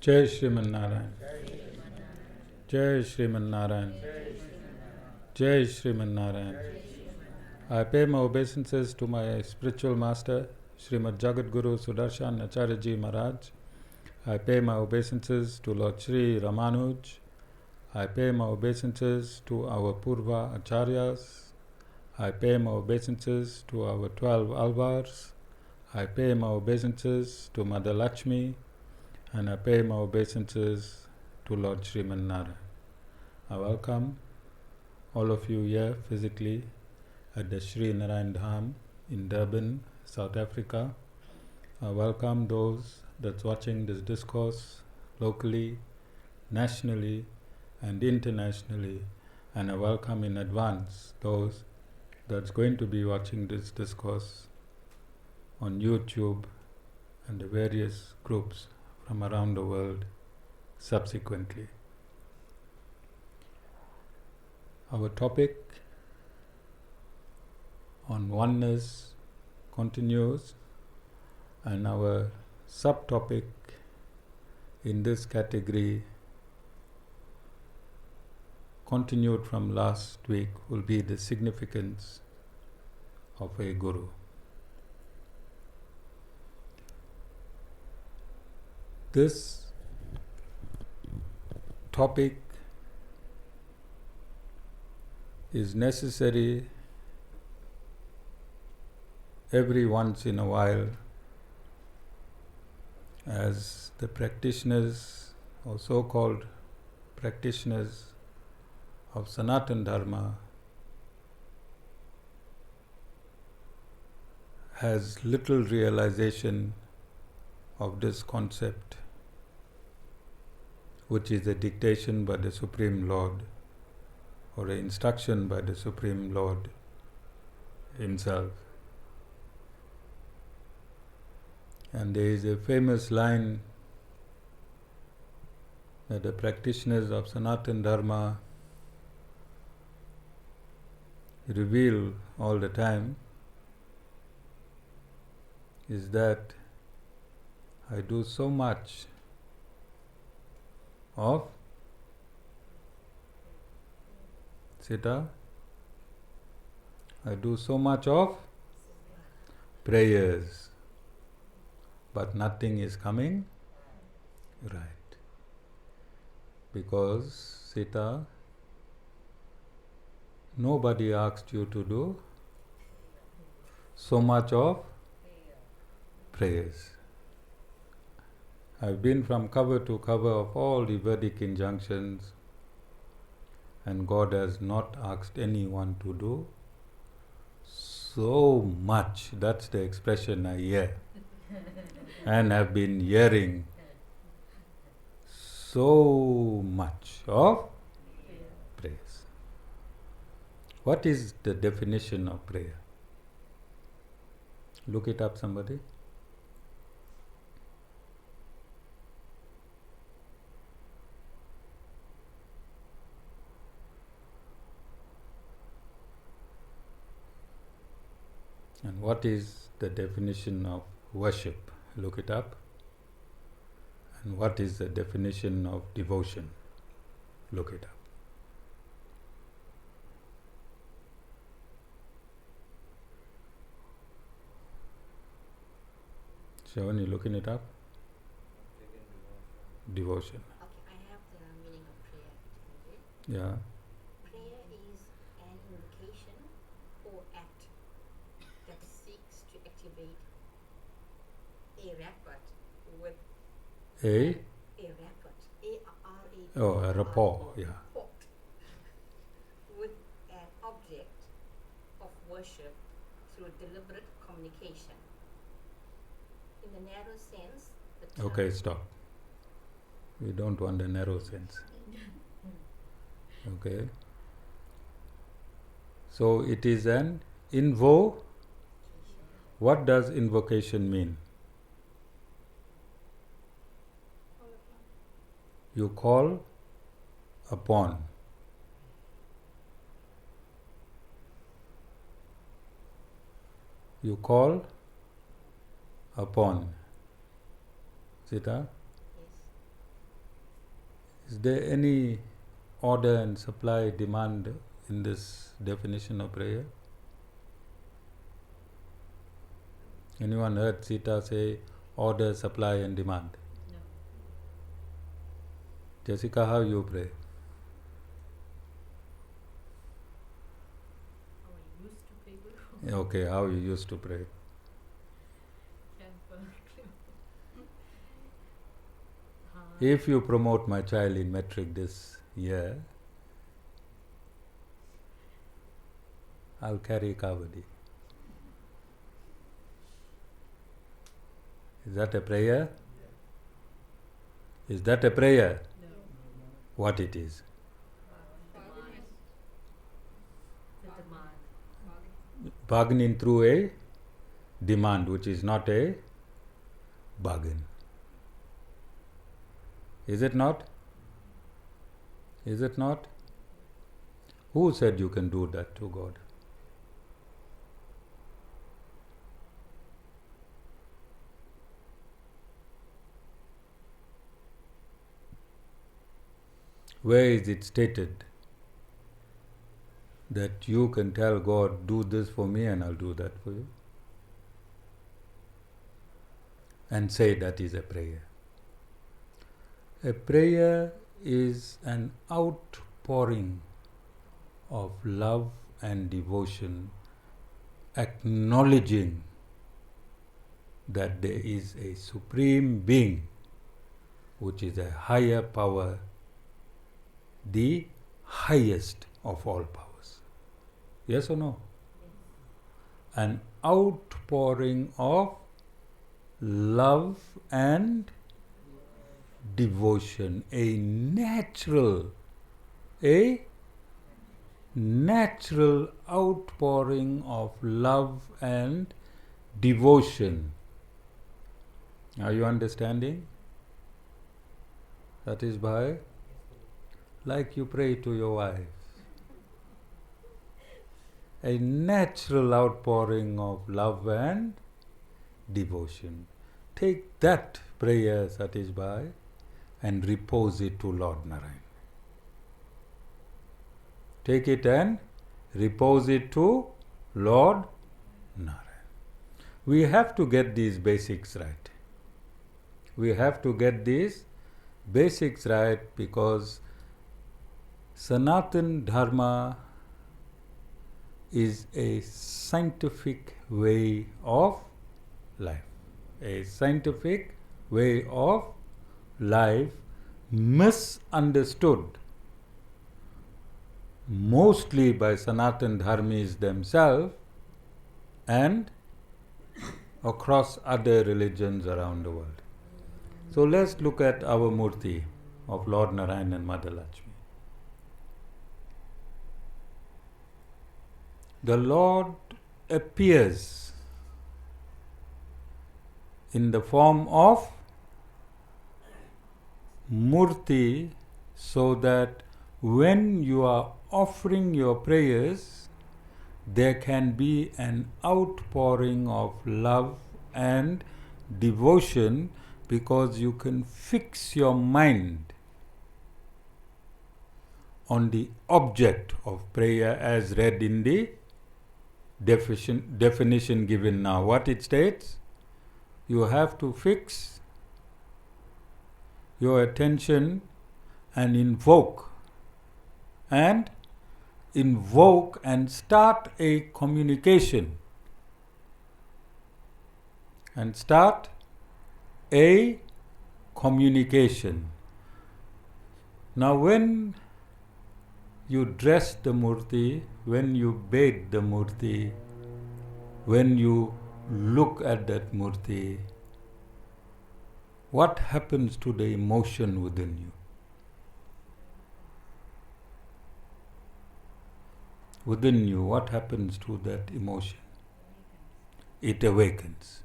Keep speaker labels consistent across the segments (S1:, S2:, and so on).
S1: Jai Shriman Narayan. Jai Shriman Narayan. Jai Shriman Narayan. I pay my obeisances to my spiritual master, Srimad Jagat Guru Sudarshan Acharyaji Maharaj. I pay my obeisances to Lord Sri Ramanuj. I pay my obeisances to our Purva Acharyas. I pay my obeisances to our 12 Alvars. I pay my obeisances to Mother Lakshmi. And I pay my obeisances to Lord Sriman Narayan. I welcome all of you here physically at the Sri Narayan Dham in Durban, South Africa. I welcome those that's watching this discourse locally, nationally, and internationally. And I welcome in advance those that's going to be watching this discourse on YouTube and the various groups from around the world subsequently. Our topic on oneness continues, and our subtopic in this category, continued from last week, will be the significance of a guru. This topic is necessary every once in a while, as the practitioners or so-called practitioners of Sanatan Dharma has little realization of this concept, which is a dictation by the Supreme Lord or an instruction by the Supreme Lord Himself. And there is a famous line that the practitioners of Sanatan Dharma reveal all the time, is that I do so much of Sitha, I do so much of prayers, but nothing is coming right. Because Sitha, nobody asked you to do so much of prayers. I've been from cover to cover of all the Vedic injunctions, and God has not asked anyone to do so much. That's the expression I hear and have been hearing. So much of prayers. What is the definition of prayer? Look it up, somebody. And what is the definition of worship? Look it up. And what is the definition of devotion? Look it up. Shyam, you looking it up? Devotion.
S2: Okay, I have the meaning of prayer.
S1: Yeah.
S2: Prayer is an invocation or act that seeks to activate a rapport with
S1: A
S2: rapport, A-R-A-P.
S1: Oh, a rapport, yeah.
S2: Rapport with an object of worship through deliberate communication. In the narrow sense, the term
S1: Okay, stop. We don't want a narrow sense. Okay. So it is an invo. What does invocation mean? You call upon. You call upon. Sitha?
S2: Yes.
S1: Is there any order and supply demand in this definition of prayer? Anyone heard Sitha say order, supply and demand?
S2: No.
S1: Jessica, how you pray?
S2: How I used to pray, Guru.
S1: Okay, how you used to pray? If you promote my child in metric this year, I'll carry Kavadi. Is that a prayer? Is that a prayer?
S2: No.
S1: What it is?
S2: The demand.
S1: Bargaining through a demand, which is not a bargain. Is it not? Is it not? Who said you can do that to God? Where is it stated that you can tell God, do this for me and I'll do that for you? And say that is a prayer. A prayer is an outpouring of love and devotion, acknowledging that there is a supreme being, which is a higher power, the highest of all powers. Yes or no? Yes. An outpouring of love and devotion, a natural outpouring of love and devotion. Are you understanding? That is by like you pray to your wife. A natural outpouring of love and devotion. Take that prayer, Satisbhai, and repose it to Lord Narayan. Take it and repose it to Lord Narayan. We have to get these basics right. We have to get these basics right because Sanatan Dharma is a scientific way of life. A scientific way of life misunderstood mostly by Sanatan Dharmis themselves and across other religions around the world. So let's look at our Murti of Lord Narayan and Mother Lakshmi. The Lord appears in the form of Murti so that when you are offering your prayers, there can be an outpouring of love and devotion because you can fix your mind on the object of prayer as read in the definition given now. What it states? You have to fix your attention and invoke and start a communication Now when you dress the Murti, when you bathe the Murti, when you look at that Murti, what happens to the emotion within you? Within you, what happens to that emotion? It awakens.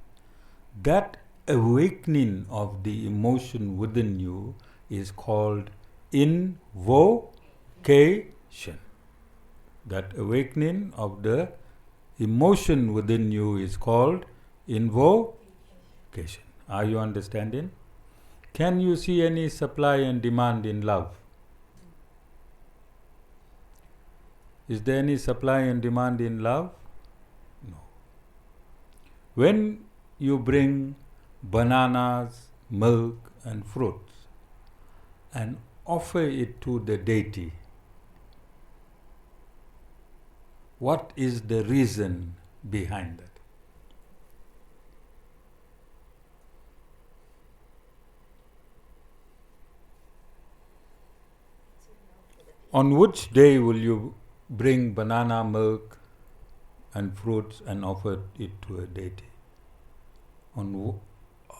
S1: That awakening of the emotion within you is called invocation. That awakening of the emotion within you is called invocation. Are you understanding? Can you see any supply and demand in love? Is there any supply and demand in love? No. When you bring bananas, milk and fruits and offer it to the deity, what is the reason behind that? On which day will you bring banana, milk and fruits and offer it to a deity? On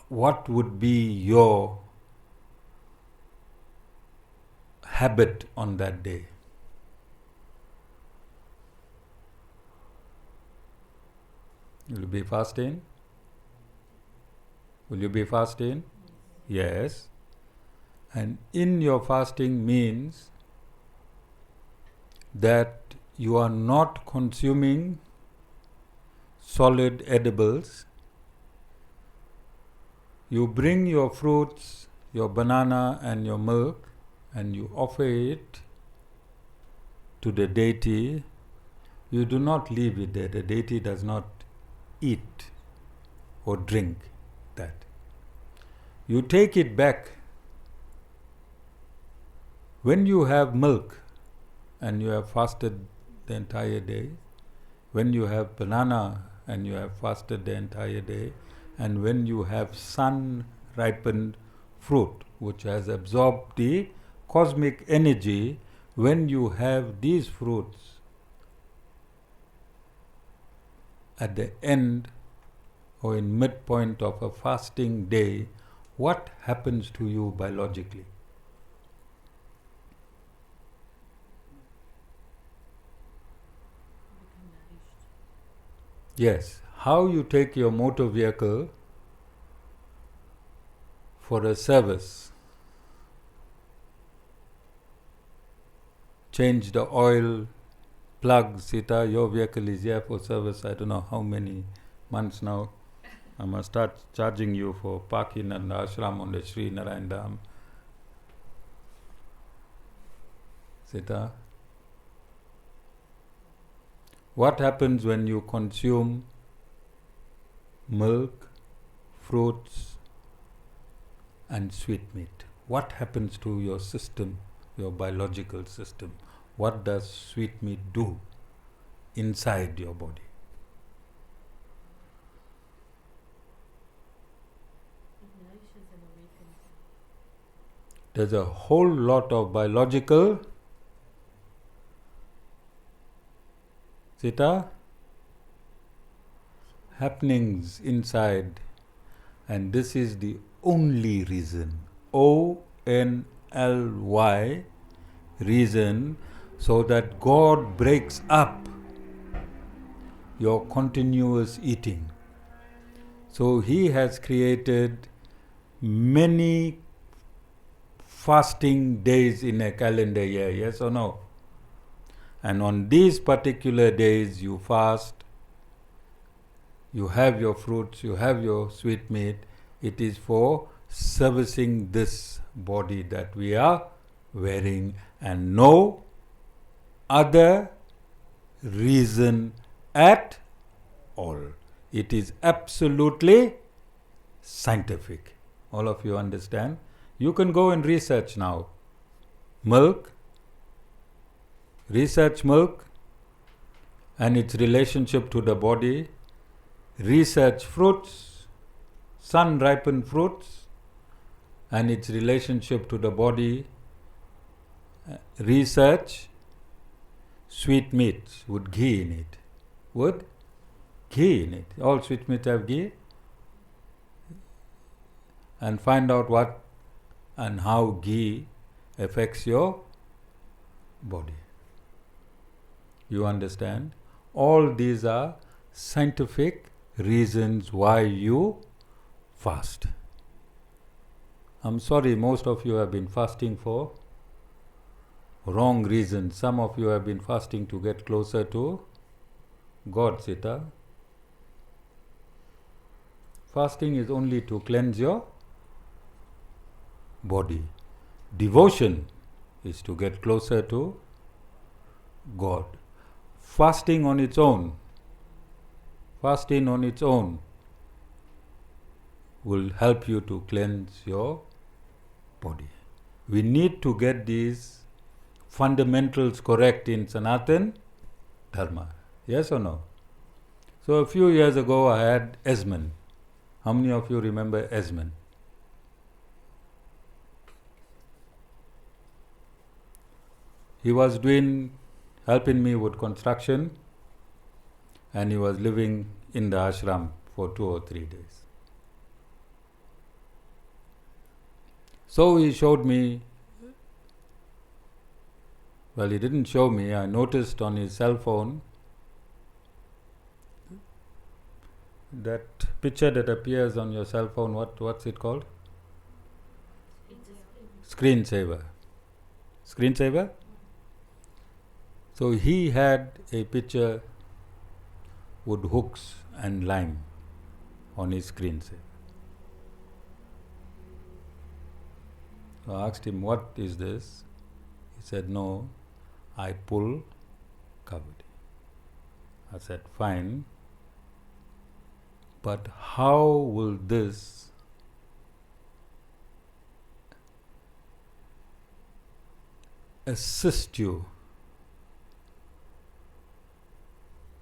S1: what would be your habit on that day? Will you be fasting? Will you be fasting? Yes. And in your fasting means that you are not consuming solid edibles. You bring your fruits, your banana and your milk, and you offer it to the deity. You do not leave it there. The deity does not eat or drink that. You take it back. When you have milk and you have fasted the entire day, when you have banana and you have fasted the entire day, and when you have sun-ripened fruit which has absorbed the cosmic energy, when you have these fruits at the end or in midpoint of a fasting day, what happens to you biologically? Yes, how you take your motor vehicle for a service, change the oil, plug, Sitha, your vehicle is here for service, I don't know how many months now. I must start charging you for parking and ashram on the Sri Narayan Dham. Sitha, what happens when you consume milk, fruits and sweetmeat? What happens to your system, your biological system? What does sweetmeat do inside your body?
S2: It nourishes and awakens.
S1: There's a whole lot of biological Sitha happenings inside, and this is the only reason, ONLY reason, so that God breaks up your continuous eating. So He has created many fasting days in a calendar year, yes or no? And on these particular days you fast, you have your fruits, you have your sweetmeat. It is for servicing this body that we are wearing, and no other reason at all. It is absolutely scientific. All of you understand? You can go and research now. Milk, research milk and its relationship to the body. Research fruits, sun-ripened fruits and its relationship to the body. Research sweetmeats with ghee in it. With ghee in it. All sweetmeats have ghee. And find out what and how ghee affects your body. You understand? All these are scientific reasons why you fast. I'm sorry, most of you have been fasting for wrong reasons. Some of you have been fasting to get closer to God, Sitha. Fasting is only to cleanse your body. Devotion is to get closer to God. Fasting on its own will help you to cleanse your body. We need to get these fundamentals correct in Sanatan Dharma. Yes or no? So a few years ago I had Esmond. How many of you remember Esmond? He was helping me with construction, and he was living in the ashram for 2 or 3 days. So he showed me, well, he didn't show me, I noticed on his cell phone that picture that appears on your cell phone, what's it called? Screensaver. Screensaver? So he had a picture with hooks and line on his screensaver. So I asked him, what is this? He said, no, I pull kavadi. I said, fine, but how will this assist you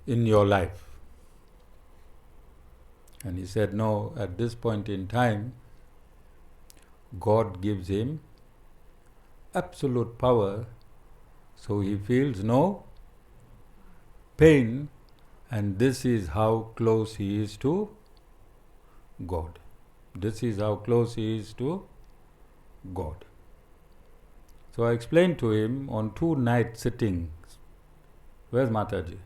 S1: in your life? And he said, no, at this point in time, God gives him absolute power, so he feels no pain, and this is how close he is to God. This is how close he is to God. So I explained to him on 2 night sittings. Where's Mataji?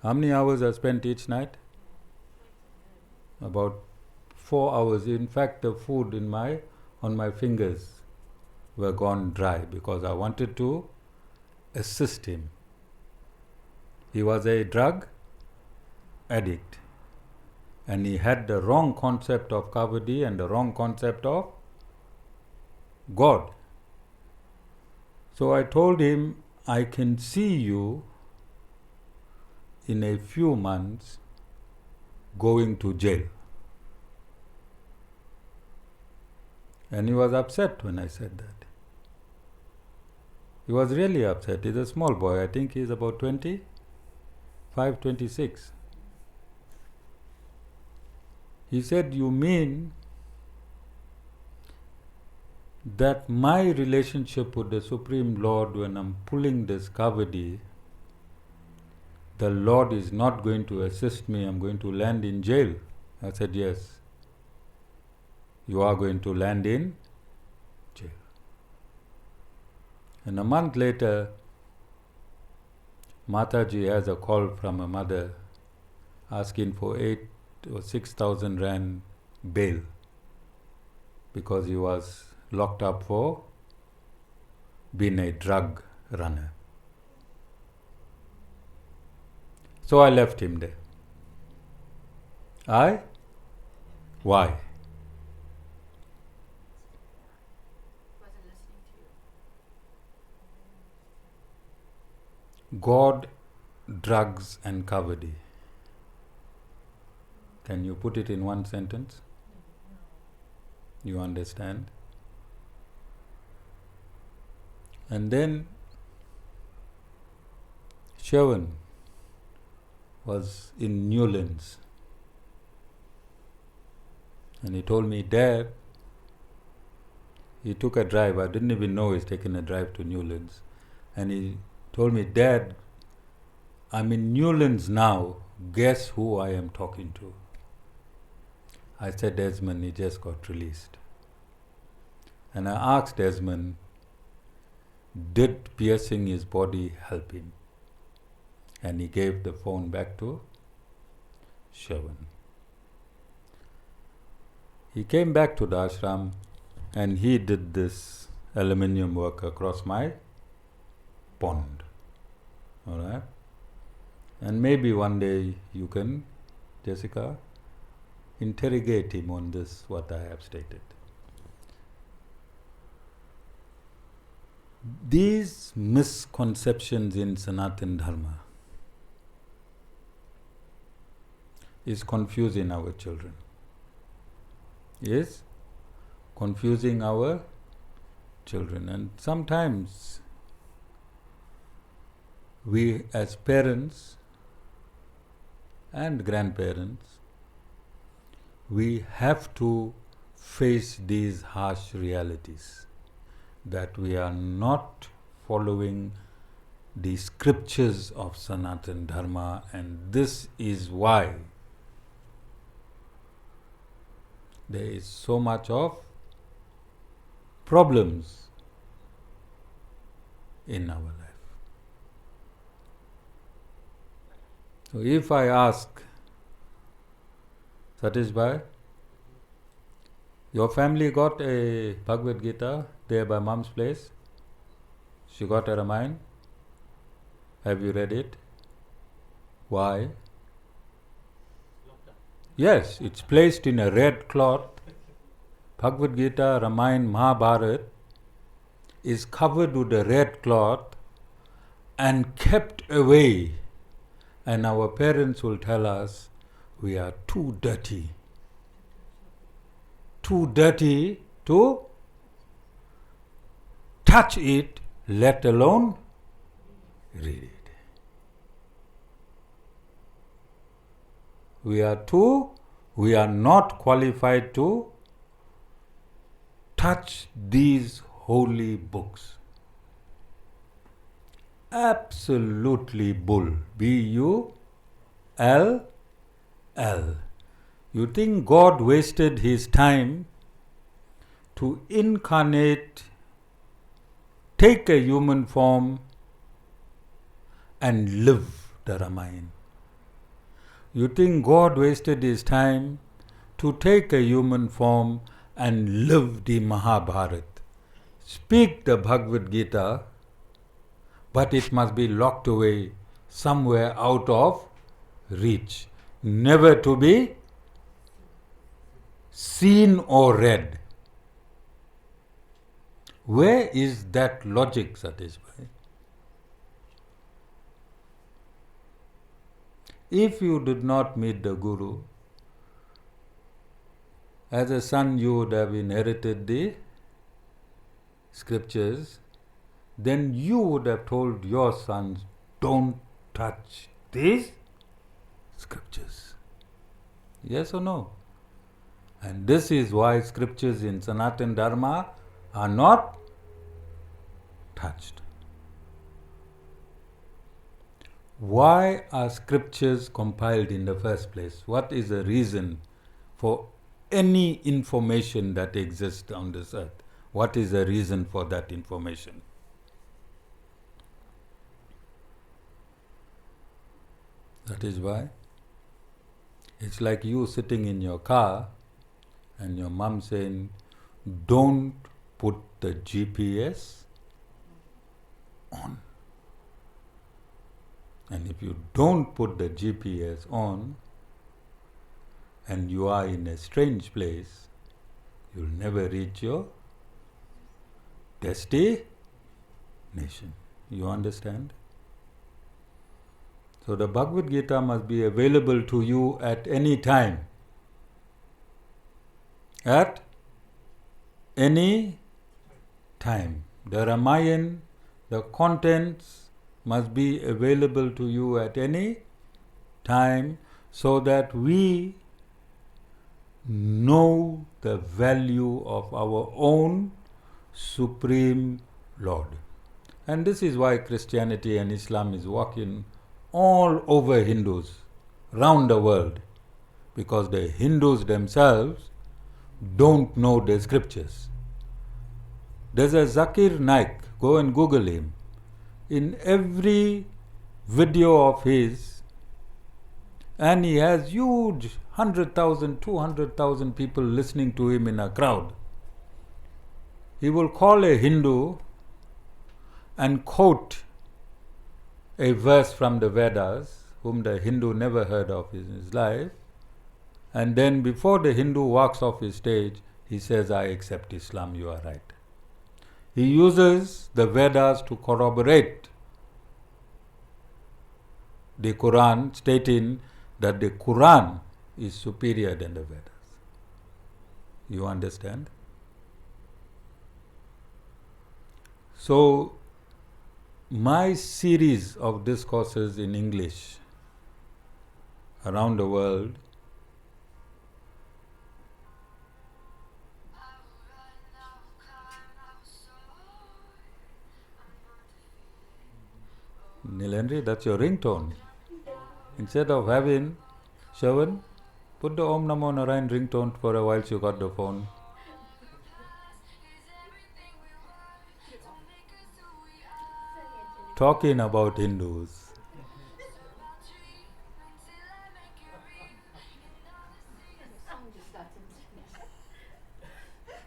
S1: How many hours I spent each night? About 4 hours. In fact, the food on my fingers were gone dry because I wanted to assist him. He was a drug addict, and he had the wrong concept of kavadi and the wrong concept of God. So I told him, I can see you in a few months going to jail. And he was upset when I said that. He was really upset. He's a small boy. I think he's about 25, 26. He said, you mean that my relationship with the Supreme Lord, when I'm pulling this kavadi, the Lord is not going to assist me, I'm going to land in jail? I said, yes, you are going to land in jail. And a month later, Mataji has a call from a mother asking for 8,000 or 6,000 rand bail because he was locked up for being a drug runner. So I left him there. Why?
S2: Wasn't listening to you.
S1: God, drugs and kavadi. Can you put it in one sentence? You understand? And then Shyam was in Newlands, and he told me, Dad, he took a drive. I didn't even know he's taking a drive to Newlands. And he told me, Dad, I'm in Newlands now. Guess who I am talking to? I said, Desmond, he just got released. And I asked Desmond, did piercing his body help him? And he gave the phone back to Shyam. He came back to the ashram and he did this aluminium work across my pond. Alright? And maybe one day you can, Jessica, interrogate him on this, what I have stated. These misconceptions in Sanatan Dharma is confusing our children. Is confusing our children. And sometimes we as parents and grandparents, we have to face these harsh realities that we are not following the scriptures of Sanatan Dharma, and this is why there is so much of problems in our life. So if I ask, Satish Bhai, your family got a Bhagavad Gita there by mom's place? She got a Ramayana? Have you read it? Why? Yes, it's placed in a red cloth. Bhagavad Gita, Ramayana, Mahabharata is covered with a red cloth and kept away. And our parents will tell us we are too dirty to touch it, let alone read it. We are not qualified to touch these holy books. Absolutely bull. B-U-L-L. You think God wasted His time to incarnate, take a human form and live the Ramayana? You think God wasted His time to take a human form and live the Mahabharata? Speak the Bhagavad Gita, but it must be locked away somewhere out of reach, never to be seen or read. Where is that logic, Satish Bhai? If you did not meet the Guru, as a son you would have inherited the scriptures, then you would have told your sons, don't touch these scriptures. Yes or no? And this is why scriptures in Sanatan Dharma are not touched. Why are scriptures compiled in the first place? What is the reason for any information that exists on this earth? What is the reason for that information? That is why it's like you sitting in your car and your mom saying, don't put the GPS on. And if you don't put the GPS on and you are in a strange place, you'll never reach your destination. You understand? So the Bhagavad Gita must be available to you at any time. At any time. The Ramayana, the contents must be available to you at any time so that we know the value of our own Supreme Lord. And this is why Christianity and Islam is walking all over Hindus, round the world, because the Hindus themselves don't know the scriptures. There's a Zakir Naik, go and Google him. In every video of his, and he has huge 100,000, 200,000 people listening to him in a crowd. He will call a Hindu and quote a verse from the Vedas, whom the Hindu never heard of in his life, and then before the Hindu walks off his stage, he says, I accept Islam, you are right. He uses the Vedas to corroborate the Quran, stating that the Quran is superior than the Vedas. You understand? So, my series of discourses in English around the world Nilandri, that's your ringtone. Instead of having Shravan, put the Om Namo Narayan ringtone for a while you got the phone. Talking about Hindus.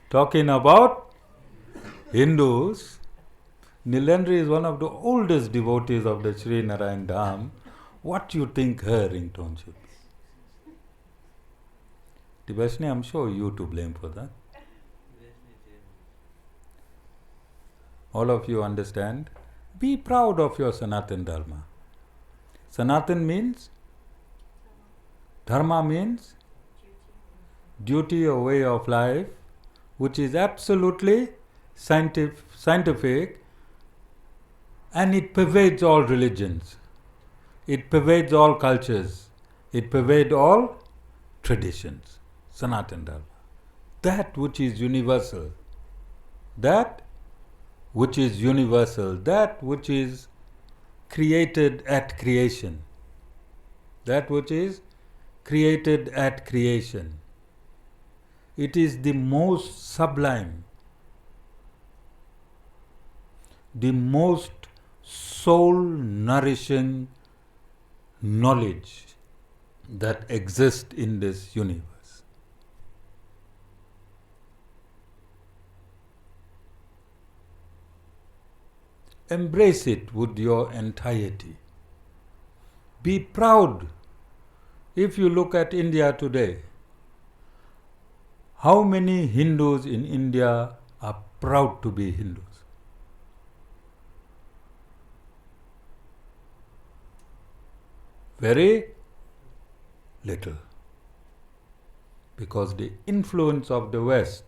S1: Talking about Hindus, Nilandri is one of the oldest devotees of the Sri Narayan Dham. What do you think her ringtone should be? Devashni, I'm sure you to blame for that. All of you understand? Be proud of your Sanatan Dharma. Sanatan means? Dharma means? Duty or way of life, which is absolutely scientific, and it pervades all religions. It pervades all cultures. It pervades all traditions. Sanatan Dharma. That which is universal. That which is universal. That which is created at creation. That which is created at creation. It is the most sublime, the most soul-nourishing knowledge that exists in this universe. Embrace it with your entirety. Be proud. If you look at India today, how many Hindus in India are proud to be Hindus? Very little. Because the influence of the West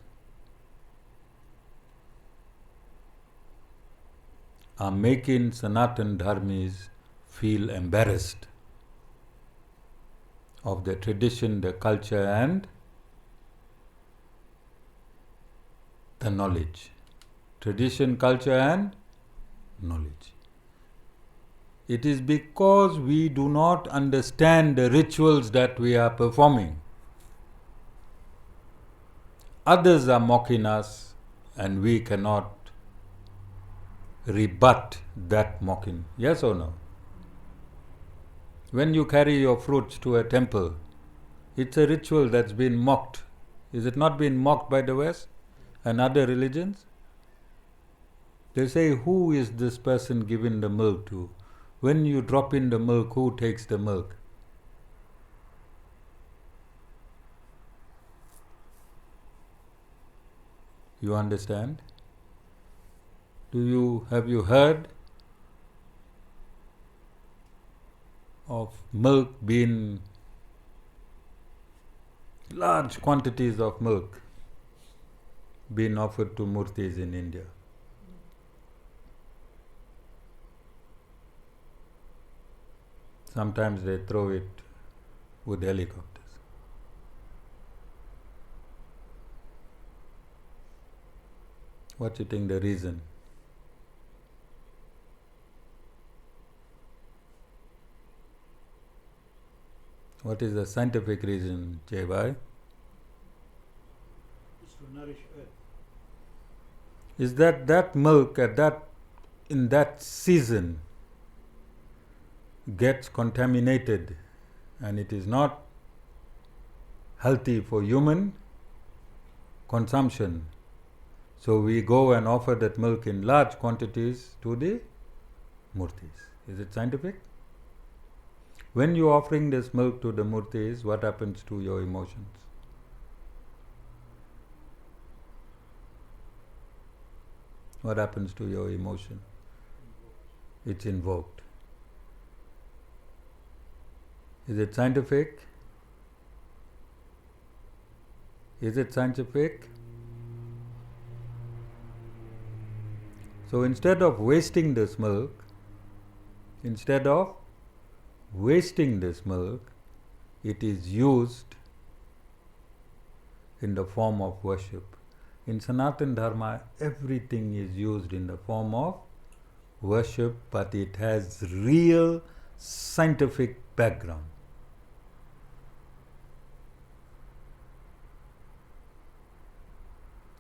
S1: are making Sanatan Dharmis feel embarrassed of the tradition, the culture and the knowledge. Tradition, culture and knowledge. It is because we do not understand the rituals that we are performing. Others are mocking us and we cannot rebut that mocking. Yes or no? When you carry your fruits to a temple, it's a ritual that's been mocked. Is it not being mocked by the West and other religions? They say, who is this person giving the milk to? When you drop in the milk, who takes the milk? You understand? Have you heard of milk being, large quantities of milk being offered to murtis in India? Sometimes they throw it with helicopters. What do you think the reason? What is the scientific reason, Jai?
S3: It's to nourish earth.
S1: Is that milk in that season gets contaminated and it is not healthy for human consumption. So we go and offer that milk in large quantities to the murtis. Is it scientific? When you are offering this milk to the murtis, what happens to your emotions? What happens to your emotion? It's invoked. Is it scientific? Is it scientific? So instead of wasting this milk, it is used in the form of worship. In Sanatan Dharma, everything is used in the form of worship, but it has real scientific background.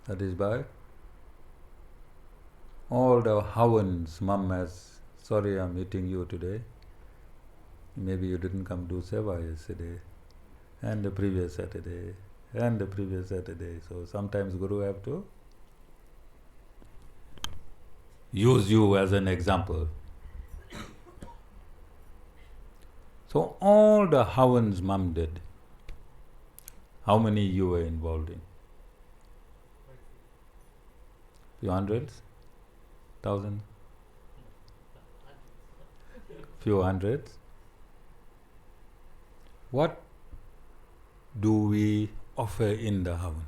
S1: That is why all the Havans, Mum has, sorry I'm meeting you today. Maybe you didn't come to Seva yesterday, and the previous Saturday, and the previous Saturday. So sometimes Guru have to use you as an example. So all the Havans Mum did. How many you were involved in? Few hundreds? 1,000? Few hundreds? What do we offer in the Havan?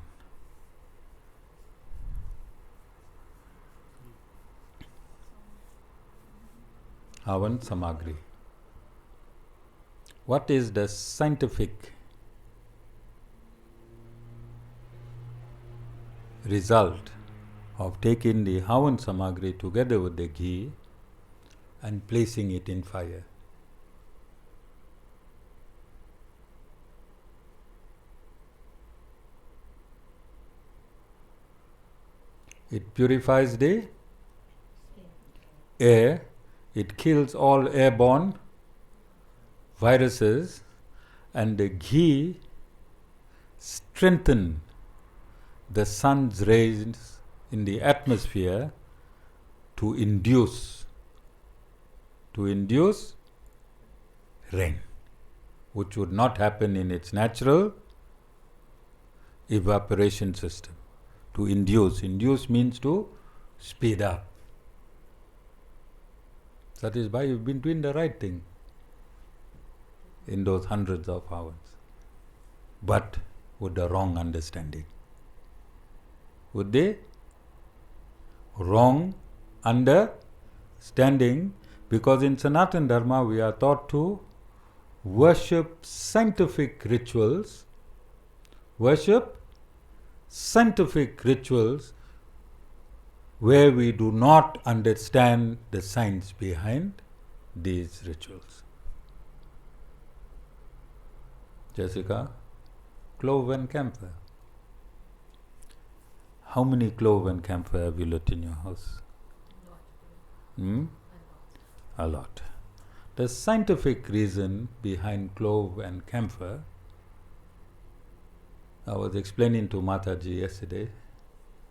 S1: Havan Samagri. What is the scientific result of taking the Havan Samagri together with the ghee and placing it in fire? It purifies the air, it kills all airborne viruses, and the ghee strengthens the sun's rays in the atmosphere to induce rain, which would not happen in its natural evaporation system. To induce means to speed up. That is why you've been doing the right thing in those hundreds of hours, but with the wrong understanding. With the wrong understanding, because in Sanatan Dharma we are taught to worship scientific rituals, where we do not understand the science behind these rituals. Jessica, clove and camphor. How many clove and camphor have you lit in your house? A lot. The scientific reason behind clove and camphor, I was explaining to Mataji yesterday,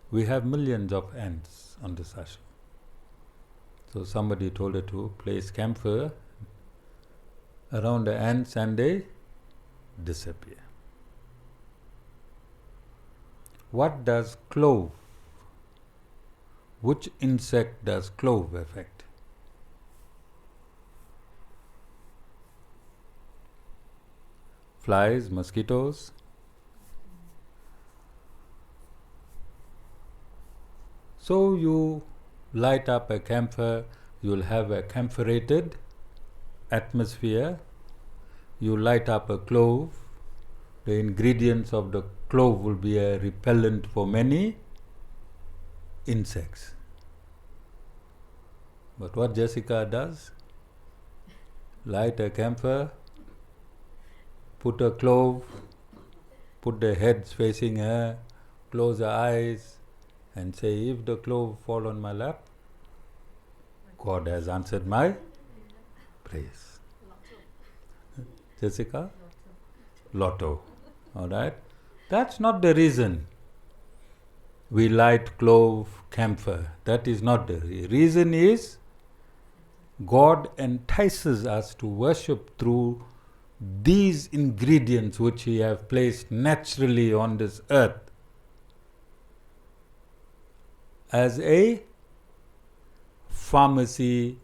S1: we have millions of ants on this ashram. So somebody told her to place camphor around the ants and they disappear. What does clove? Which insect does clove affect? Flies, mosquitoes? So you light up a camphor, you will have a camphorated atmosphere. You light up a clove, the ingredients of the clove will be a repellent for many insects. But what Jessica does, light a camphor, put a clove, put the heads facing her, close her eyes, and say, if the clove fall on my lap, God has answered my praise. Jessica? Lotto. Alright? That's not the reason we light clove, camphor. That is not the reason. Is God entices us to worship through these ingredients which He has placed naturally on this earth as a pharmacy,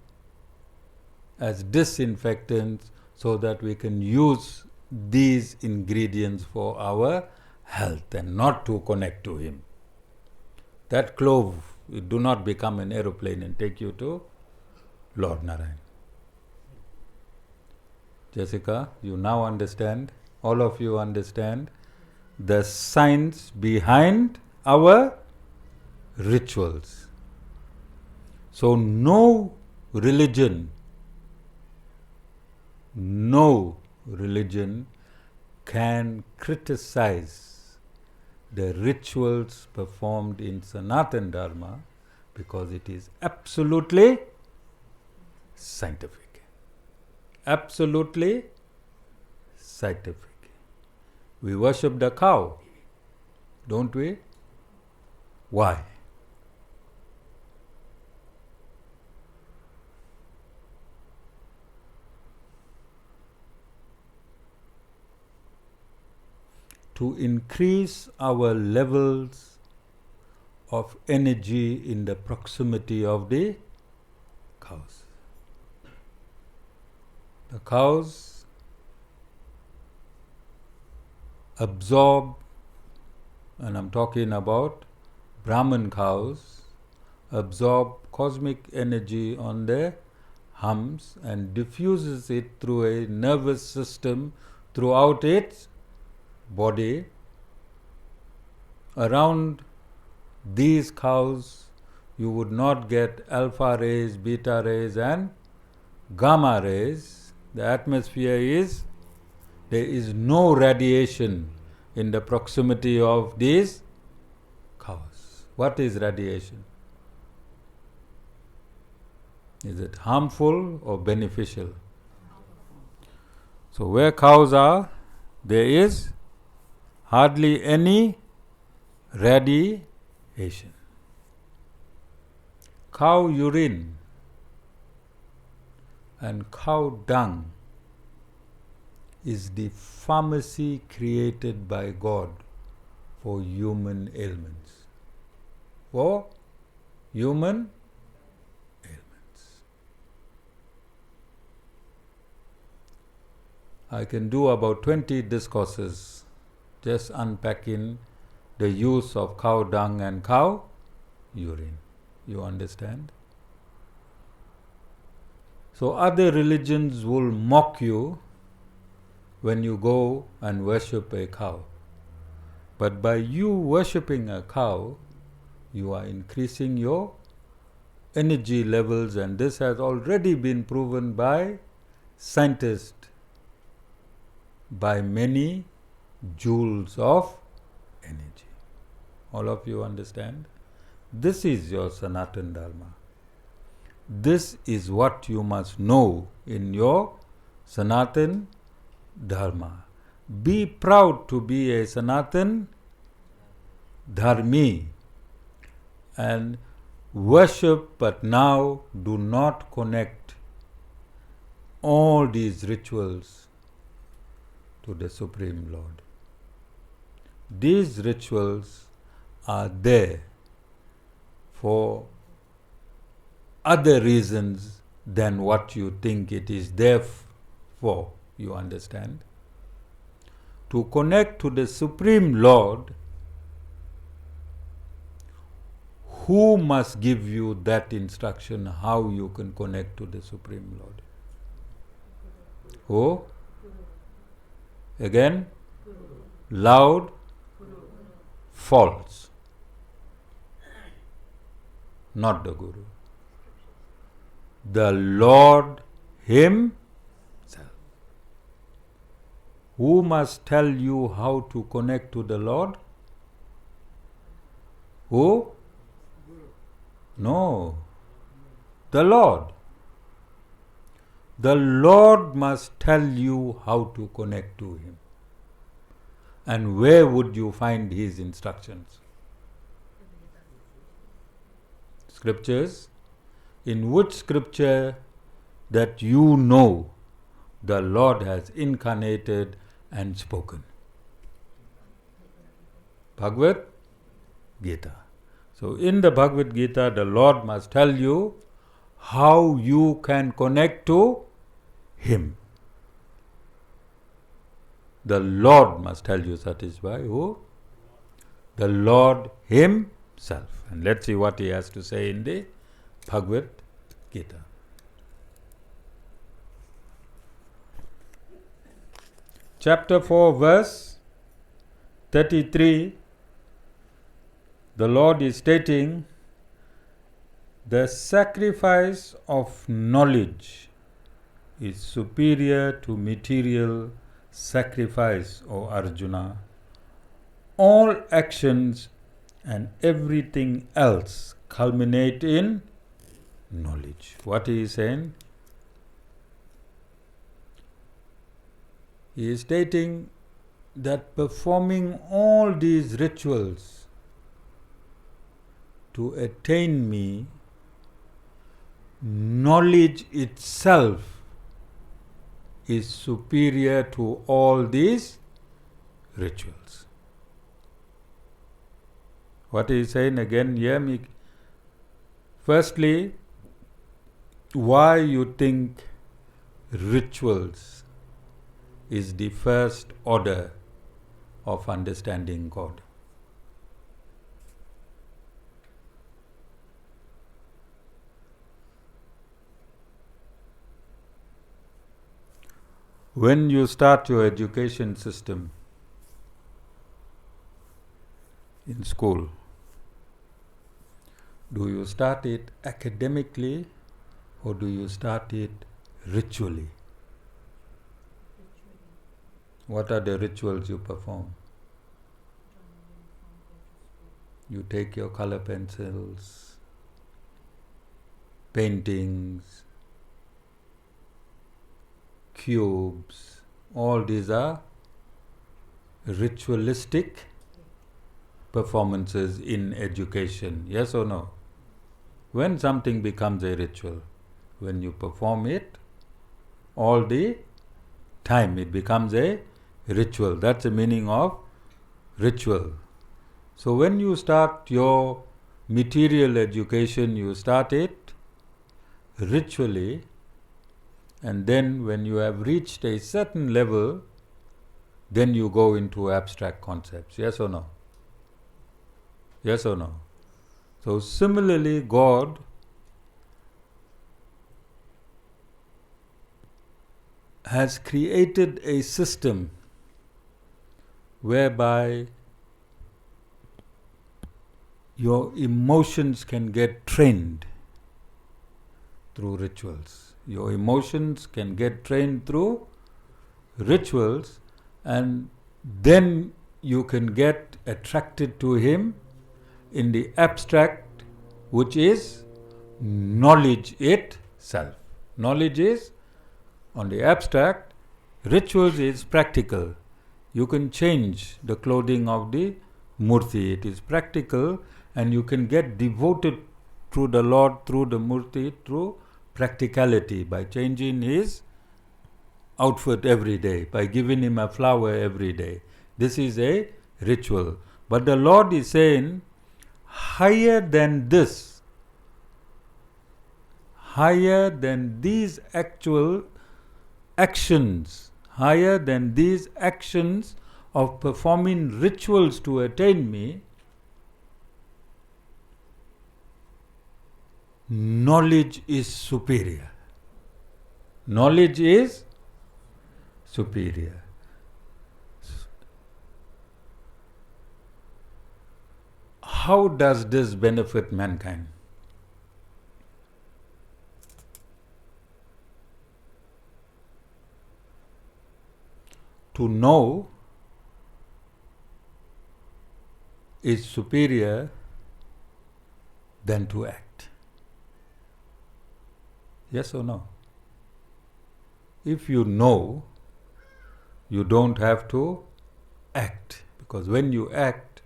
S1: as disinfectants, so that we can use these ingredients for our health and not to connect to him. That clove, do not become an aeroplane and take you to Lord Narayan. Jessica, you now understand, all of you understand the science behind our rituals. So no religion can criticize the rituals performed in Sanatan Dharma, because it is absolutely scientific. Absolutely scientific. We worship the cow, don't we? Why? To increase our levels of energy in the proximity of the cows. The cows absorb, and I'm talking about Brahman cows, absorb cosmic energy on their humps and diffuses it through a nervous system throughout its body. Around these cows, you would not get alpha rays, beta rays, and gamma rays. The atmosphere there is no radiation in the proximity of these cows. What is radiation? Is it harmful or beneficial? So where cows are, there is hardly any radiation. Cow urine and cow dung is the pharmacy created by God for human ailments. For human ailments. I can do about 20 discourses just unpacking the use of cow dung and cow urine. You understand? So other religions will mock you when you go and worship a cow. But by you worshipping a cow, you are increasing your energy levels, and this has already been proven by scientists, by many joules of energy. All of you understand? This is your Sanatan Dharma. This is what you must know in your Sanatan Dharma. Be proud to be a Sanatan Dharmi and worship, but now do not connect all these rituals to the Supreme Lord. These rituals are there for other reasons than what you think it is there for. You understand? To connect to the Supreme Lord, who must give you that instruction how you can connect to the Supreme Lord? Who? Again? Loud? False. Not the Guru. The Lord Himself. Who must tell you how to connect to the Lord? Who? No. The Lord. The Lord must tell you how to connect to Him. And where would you find His instructions? Scriptures. In which scripture that you know the Lord has incarnated and spoken? Bhagavad Gita. So in the Bhagavad Gita, the Lord must tell you how you can connect to Him. The Lord must tell you satisfy. Who? The Lord Himself. And let's see what He has to say in the Bhagavad Gita. Chapter 4, verse 33, the Lord is stating, the sacrifice of knowledge is superior to material sacrifice, O Arjuna. All actions and everything else culminate in knowledge. What he is saying? He is stating that performing all these rituals to attain me, knowledge itself is superior to all these rituals. What he is saying again here? Firstly, why you think rituals is the first order of understanding God? When you start your education system in school, do you start it academically or do you start it ritually? What are the rituals you perform? You take your color pencils, paintings, cubes, all these are ritualistic performances in education. Yes or no? When something becomes a ritual, when you perform it all the time, it becomes a ritual. That's the meaning of ritual. So when you start your material education, you start it ritually, and then when you have reached a certain level, then you go into abstract concepts. Yes or no? Yes or no? So similarly, God has created a system whereby your emotions can get trained through rituals. Your emotions can get trained through rituals, and then you can get attracted to Him in the abstract, which is knowledge itself. Knowledge is on the abstract, rituals is practical. You can change the clothing of the murti. It is practical, and you can get devoted to the Lord through the murti, through practicality, by changing his outfit every day, by giving him a flower every day. This is a ritual. But the Lord is saying, higher than this, higher than these actual actions, higher than these actions of performing rituals to attain me, knowledge is superior. Knowledge is superior. How does this benefit mankind? To know is superior than to act. Yes or no? If you know, you don't have to act, because when you act,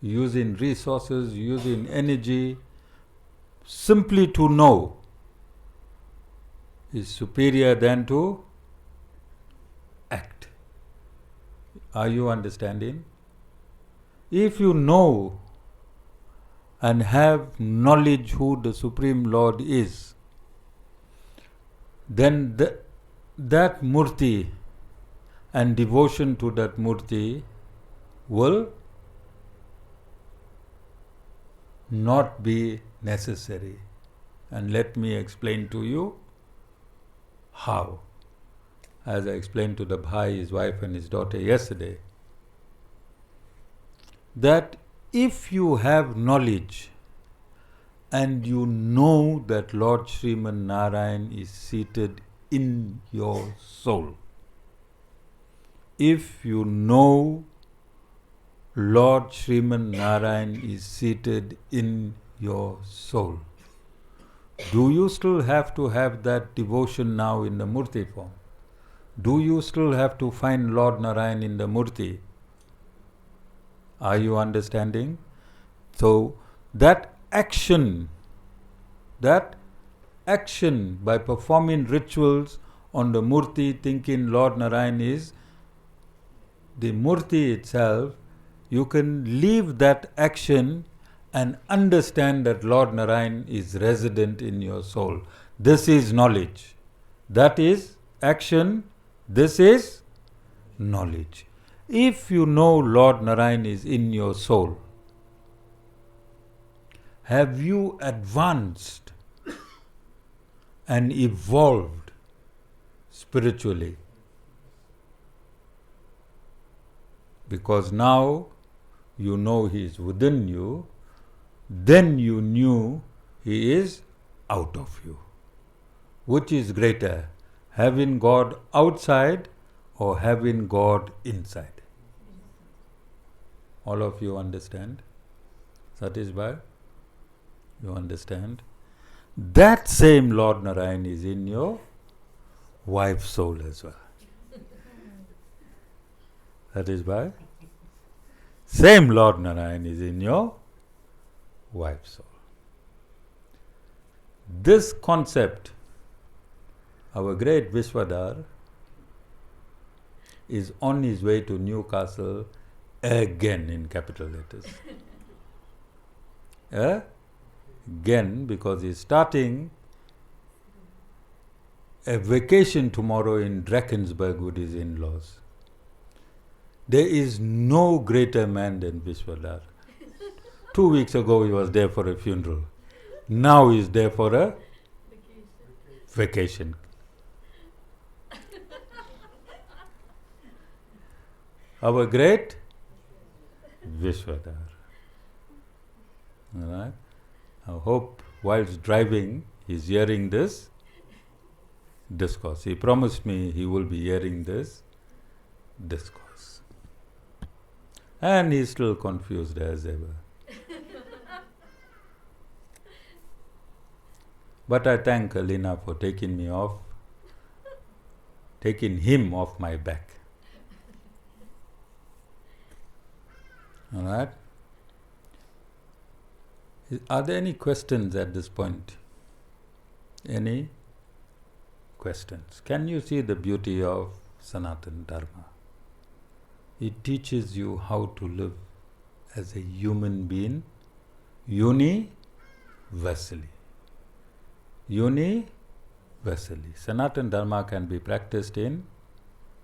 S1: using resources, using energy, simply to know is superior than to act. Are you understanding? If you know and have knowledge who the Supreme Lord is, then that Murti and devotion to that Murti will not be necessary. And let me explain to you how. As I explained to the Bhai, his wife and his daughter yesterday, that if you have knowledge and you know that Lord Sriman Narayan is seated in your soul, if you know Lord Sriman Narayan is seated in your soul, do you still have to have that devotion now in the Murti form? Do you still have to find Lord Narayan in the Murti? Are you understanding? So that action by performing rituals on the Murti, thinking Lord Narayan is the Murti itself, you can leave that action and understand that Lord Narayan is resident in your soul. This is knowledge. That is action. This is knowledge. If you know Lord Narayan is in your soul, have you advanced and evolved spiritually? Because now you know He is within you, then you knew He is out of you. Which is greater, having God outside or having God inside? All of you understand? Satisfied? You understand? That same Lord Narayan is in your wife's soul as well. Satisfied? Same Lord Narayan is in your wife's soul. This concept, our great Vishwadhar is on his way to Newcastle again in capital letters. Again, because he's starting a vacation tomorrow in Drakensberg with his in-laws. There is no greater man than Vishwadhar. 2 weeks ago he was there for a funeral. Now he is there for a vacation. Our great Vishwadhar. Alright? I hope whilst driving he is hearing this discourse. He promised me he will be hearing this discourse. And he is still confused as ever. But I thank Alina for taking him off my back. Alright? Are there any questions at this point? Any questions? Can you see the beauty of Sanatan Dharma? It teaches you how to live as a human being universally. Universally. Sanatan Dharma can be practiced in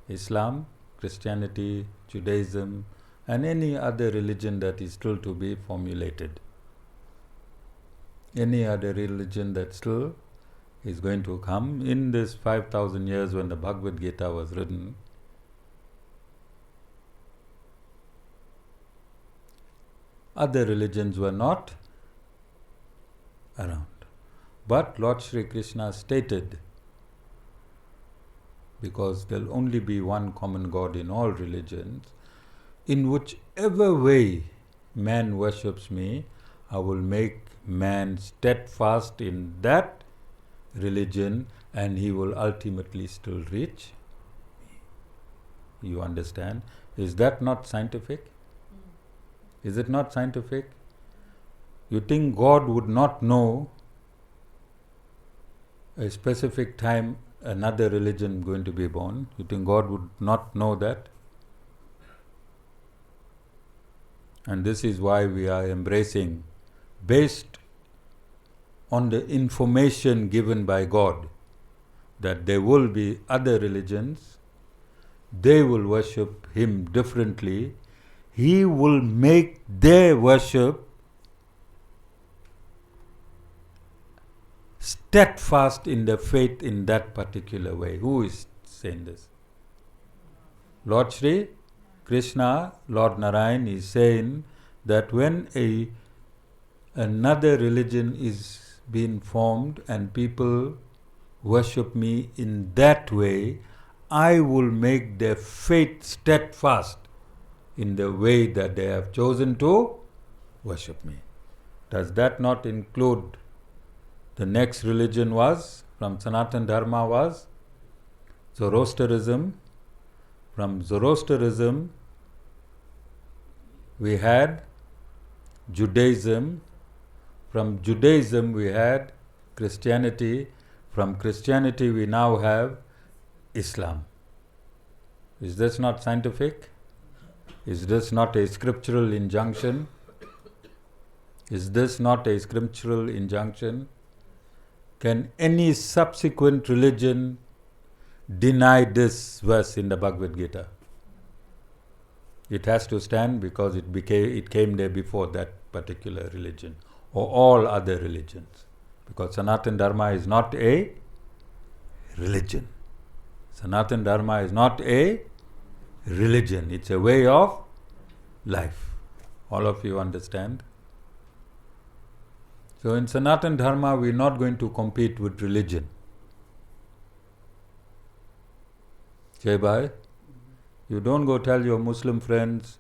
S1: Islam, Christianity, Judaism, and any other religion that is still to be formulated. Any other religion that still is going to come. In this 5,000 years when the Bhagavad Gita was written, other religions were not around. But Lord Shri Krishna stated, because there will only be one common God in all religions, in whichever way man worships me, I will make man steadfast in that religion and he will ultimately still reach me. You understand? Is that not scientific? Is it not scientific? You think God would not know a specific time another religion going to be born? You think God would not know that? And this is why we are embracing based on the information given by God that there will be other religions, they will worship Him differently. He will make their worship steadfast in the faith in that particular way. Who is saying this? Lord Shri Krishna, Lord Narayan is saying that when another religion is being formed and people worship me in that way, I will make their faith steadfast in the way that they have chosen to worship me. Does that not include the next religion was, from Sanatan Dharma was Zoroastrianism. From Zoroastrianism we had Judaism. From Judaism we had Christianity. From Christianity we now have Islam. Is this not scientific? Is this not a scriptural injunction? Is this not a scriptural injunction? Can any subsequent religion deny this verse in the Bhagavad Gita? It has to stand because it came there before that particular religion or all other religions. Because Sanatan Dharma is not a religion. Sanatan Dharma is not a religion. It's a way of life. All of you understand? So in Sanatan Dharma, we're not going to compete with religion. Jai Bhai, you don't go tell your Muslim friends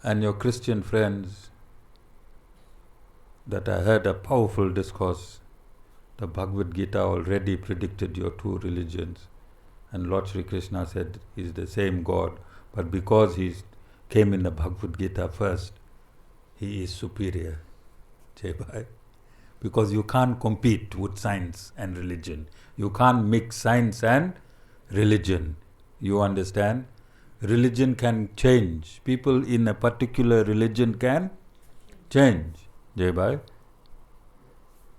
S1: and your Christian friends that I heard a powerful discourse. The Bhagavad Gita already predicted your two religions. And Lord Sri Krishna said He's the same God, but because He came in the Bhagavad Gita first, He is superior. Jai Bhai. Because you can't compete with science and religion. You can't mix science and religion. You understand? Religion can change. People in a particular religion can change. Jai Bhai.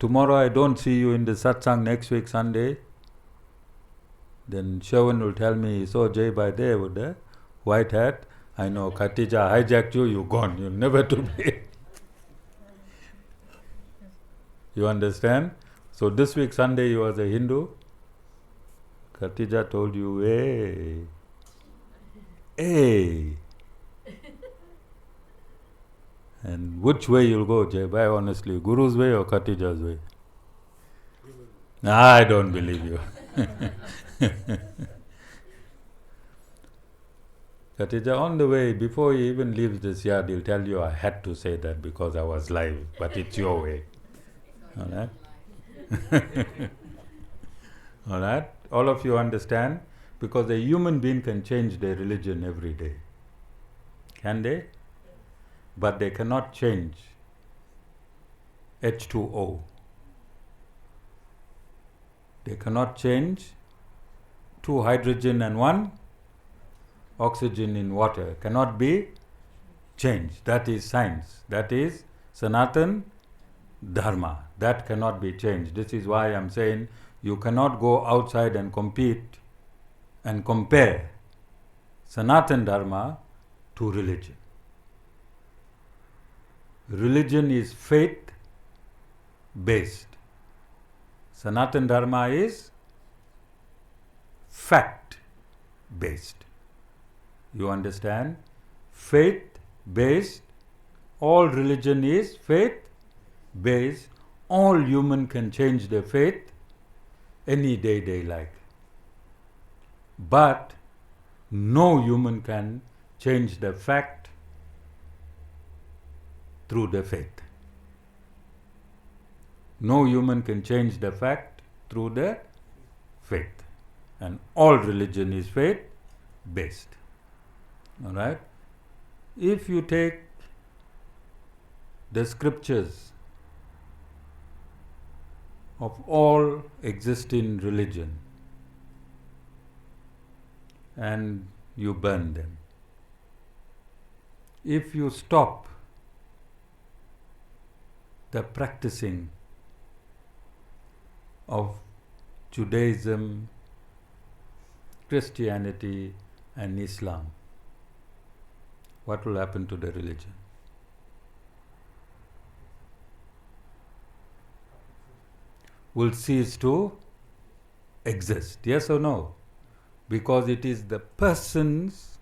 S1: Tomorrow I don't see you in the satsang, next week Sunday. Then Shyam will tell me, so Jai Bhai there with the white hat. I know Khatija hijacked you, you're gone. You're never to be. You understand? So this week Sunday you was a Hindu. Khatija told you, hey. And which way you'll go, Jai Bhai, honestly? Guru's way or Khatija's way? I don't believe you. Khatija, on the way, before he even leaves this yard, he'll tell you, I had to say that because I was live, but it's your way. Alright? Alright? All of you understand? Because a human being can change their religion every day. Can they? But they cannot change H2O. They cannot change 2 hydrogen and 1 oxygen in water. Cannot be changed. That is science. That is Sanatan Dharma. That cannot be changed. This is why I am saying you cannot go outside and compete and compare Sanatan Dharma to religion. Religion is faith-based. Sanatan Dharma is fact-based. You understand? Faith-based. All religion is faith-based. All human can change their faith any day they like. But no human can change the fact through the faith. No human can change the fact through the faith. And all religion is faith-based. Alright? If you take the scriptures of all existing religion and you burn them, if you stop the practicing of Judaism, Christianity and Islam, what will happen to the religion? Will cease to exist, yes or no? Because it is the person's,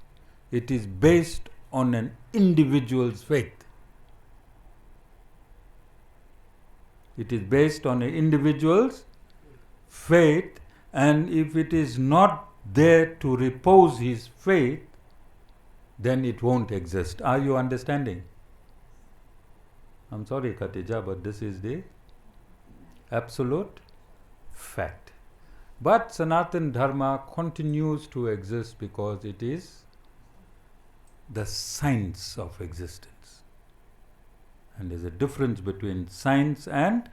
S1: it is based on an individual's faith. It is based on an individual's faith, and if it is not there to repose his faith, then it won't exist. Are you understanding? I'm sorry, Khatija, but this is the absolute fact. But Sanatan Dharma continues to exist because it is the science of existence. And there's a difference between science and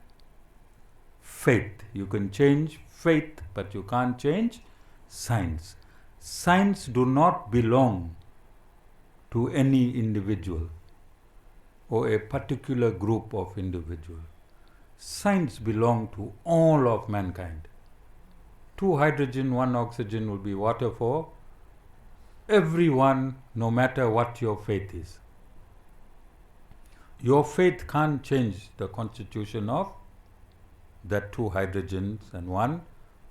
S1: faith. You can change faith, but you can't change science. Science do not belong to any individual or a particular group of individuals. Science belong to all of mankind. 2 hydrogen, 1 oxygen will be water for everyone, no matter what your faith is. Your faith can't change the constitution of that 2 hydrogens and 1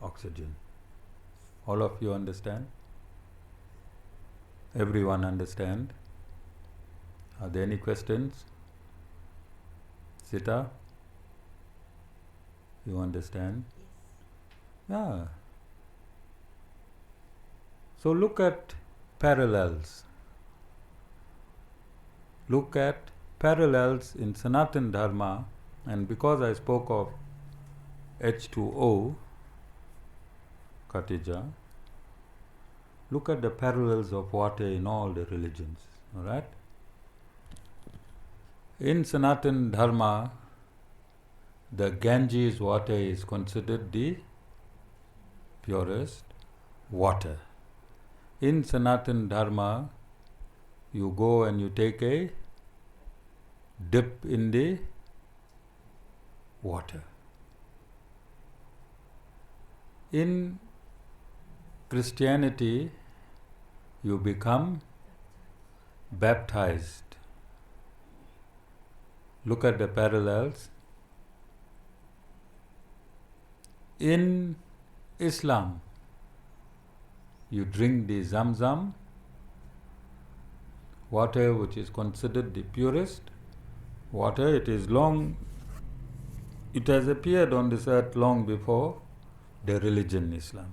S1: oxygen. All of you understand? Everyone understand? Are there any questions? Sitha? You understand? Yeah. So look at parallels. Look at parallels in Sanatan Dharma, and because I spoke of H2O, Khatija, look at the parallels of water in all the religions. Alright? In Sanatan Dharma, the Ganges water is considered the purest water. In Sanatan Dharma, you go and you take a dip in the water. In Christianity, you become baptized. Look at the parallels. In Islam, you drink the Zamzam water, which is considered the purest water. It has appeared on this earth long before the religion Islam.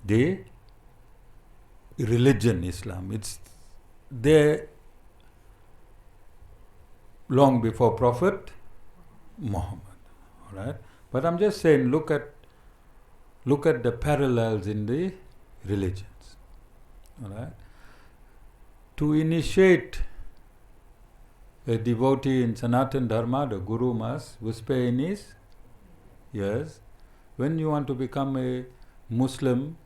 S1: The religion Islam. It's there long before Prophet Muhammad. Alright? But I'm just saying, look at the parallels in the religions. Alright? To initiate a devotee in Sanatan Dharma, the Guru must whisper in his ears. When you want to become a Muslim,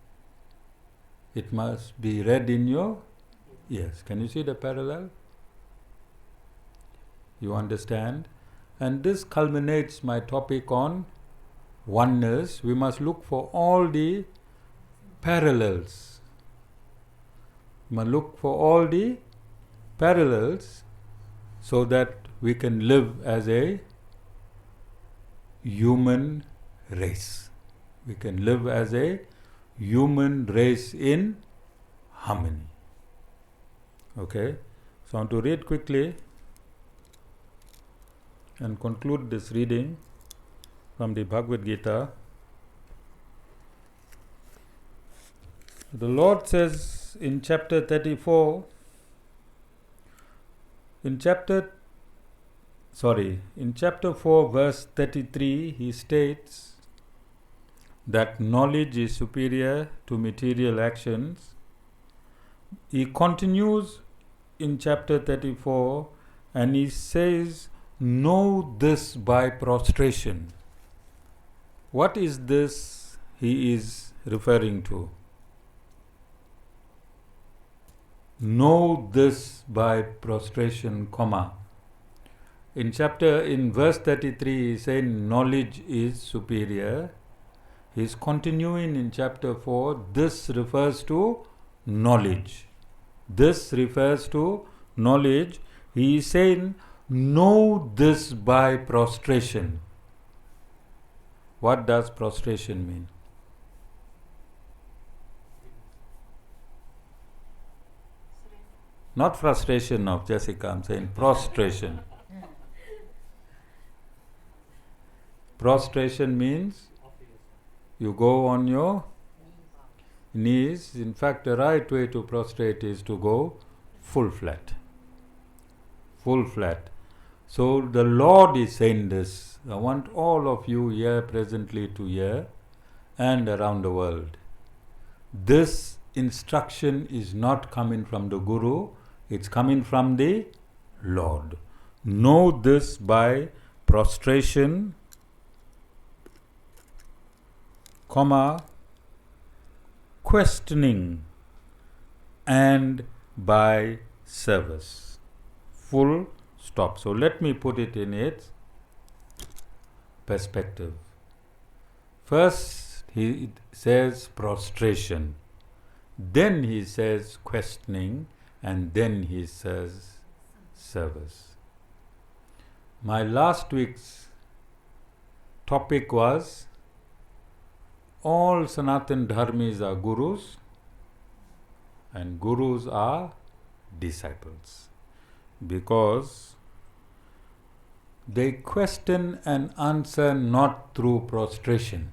S1: it must be read in your ears. Can you see the parallel? You understand? And this culminates my topic on oneness. We must look for all the parallels. We must look for all the parallels so that we can live as a human race. We can live as a human race in harmony. Okay? So I want to read quickly and conclude this reading from the Bhagavad Gita. The Lord says in chapter 34, in chapter 4 verse 33, he states that knowledge is superior to material actions. He continues in chapter 34 and he says, know this by prostration. What is this he is referring to? Know this by prostration, comma. In verse 33, he said knowledge is superior. He is continuing in chapter 4. This refers to knowledge. This refers to knowledge. He is saying, know this by prostration. What does prostration mean? Not frustration of Jessica, I'm saying prostration. Prostration means you go on your knees. In fact, the right way to prostrate is to go full flat. Full flat. So the Lord is saying this. I want all of you here presently to hear and around the world. This instruction is not coming from the Guru, it's coming from the Lord. Know this by prostration, questioning, and by service. Full stop. So let me put it in its perspective. First, he says prostration. Then he says questioning. And then he says service. My last week's topic was all Sanatan Dharmis are gurus and gurus are disciples, because they question and answer not through prostration.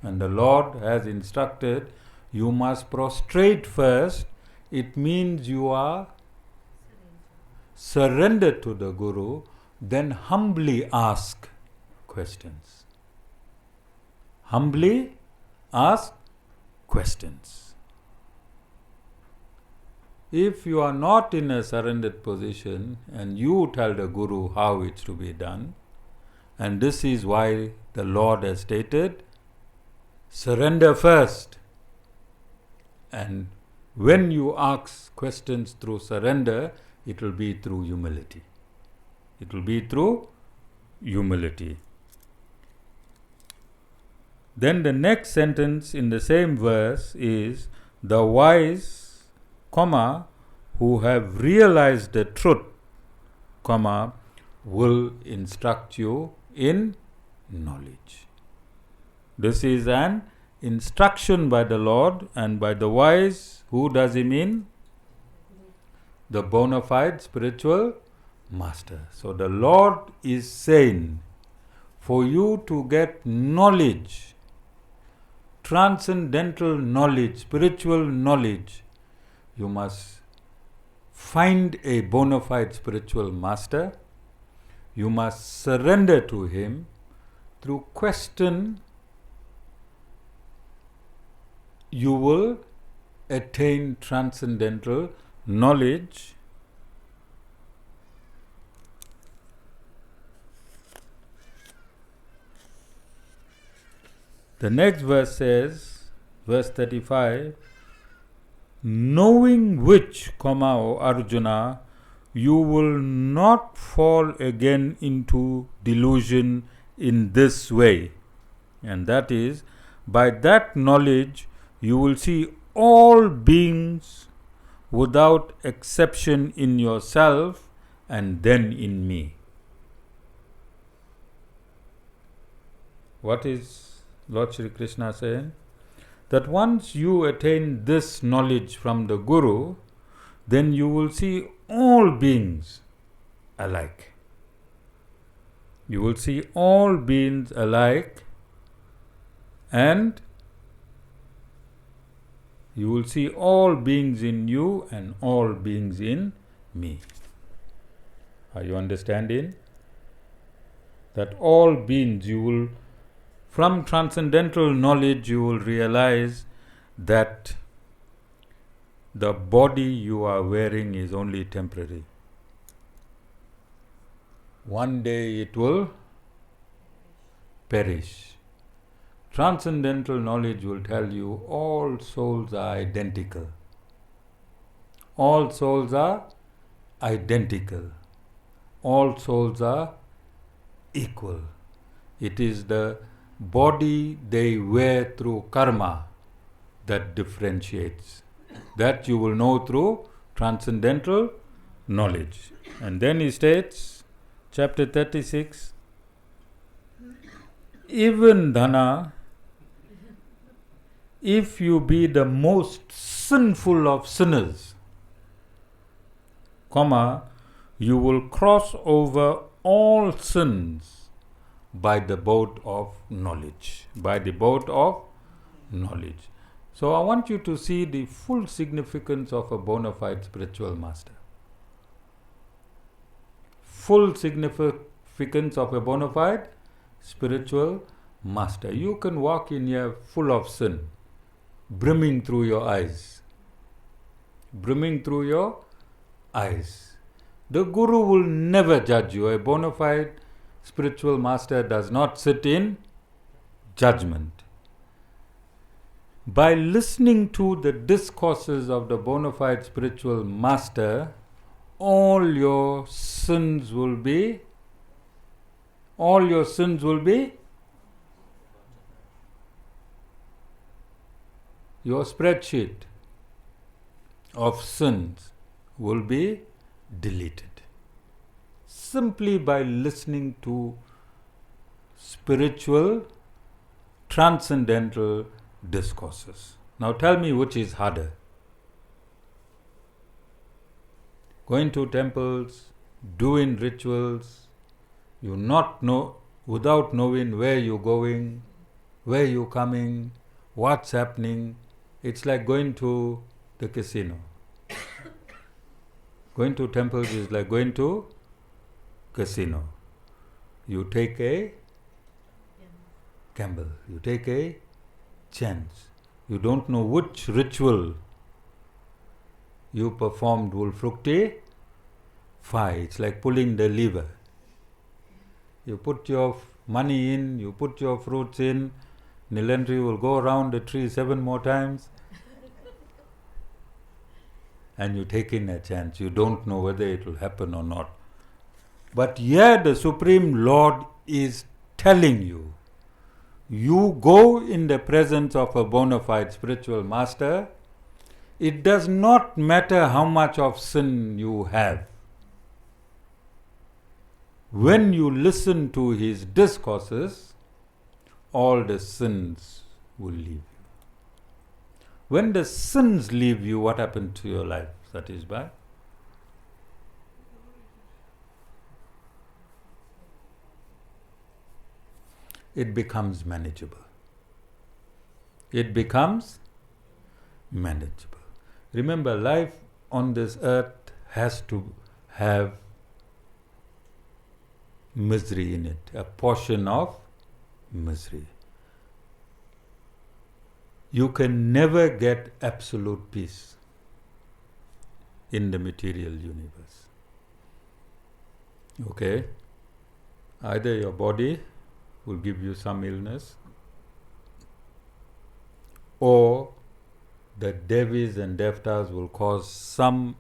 S1: And the Lord has instructed, you must prostrate first. It means you are surrendered to the Guru, then humbly ask questions. Humbly ask questions. If you are not in a surrendered position and you tell the Guru how it's to be done, and this is why the Lord has stated, surrender first, and when you ask questions through surrender, it will be through humility. It will be through humility. Then the next sentence in the same verse is, the wise, who have realized the truth, will instruct you in knowledge. This is an instruction by the Lord, and by the wise. Who does he mean? The bona fide spiritual master. So the Lord is saying, for you to get knowledge, transcendental knowledge, spiritual knowledge, you must find a bona fide spiritual master. You must surrender to him. Through question, you will attain transcendental knowledge. The next verse says, verse 35, knowing which, O Arjuna, you will not fall again into delusion in this way. And that is, by that knowledge you will see all beings without exception in yourself and then in me. What is Lord Shri Krishna saying? That once you attain this knowledge from the Guru, then you will see all beings alike. You will see all beings alike, and you will see all beings in you and all beings in me. Are you understanding? That all beings, you will, from transcendental knowledge, you will realize that the body you are wearing is only temporary. One day it will perish. Transcendental knowledge will tell you all souls are identical. All souls are identical. all souls are equal. It is the body they wear through karma that differentiates. That you will know through transcendental knowledge. And then he states, chapter 36, even Dhana, if you be the most sinful of sinners, you will cross over all sins by the boat of knowledge. By the boat of knowledge. So I want you to see the full significance of a bona fide spiritual master. Full significance of a bona fide spiritual master. You can walk in here full of sin, brimming through your eyes. Brimming through your eyes. The Guru will never judge you. A bona fide spiritual master does not sit in judgment. By listening to the discourses of the bona fide spiritual master, all your sins will be your spreadsheet of sins will be deleted. Simply by listening to spiritual, transcendental discourses. Now tell me which is harder. Going to temples, doing rituals, you not know, without knowing where you're going, where you're coming, what's happening. It's like going to the casino. Going to temples is like going to casino. You take a gamble. You take a chance. You don't know which ritual you performed will fructify. It's like pulling the lever. You put your money in, you put your fruits in, Nilendri will go around the tree 7 more times. And you take in a chance. You don't know whether it will happen or not. But here the Supreme Lord is telling you, you go in the presence of a bona fide spiritual master. It does not matter how much of sin you have. When you listen to his discourses, all the sins will leave you. When the sins leave you, what happened to your life, Satisbhai? It becomes manageable. It becomes manageable. Remember, life on this earth has to have misery in it, a portion of misery. You can never get absolute peace in the material universe. Okay? Either your body will give you some illness, or the Devis and Devtas will cause some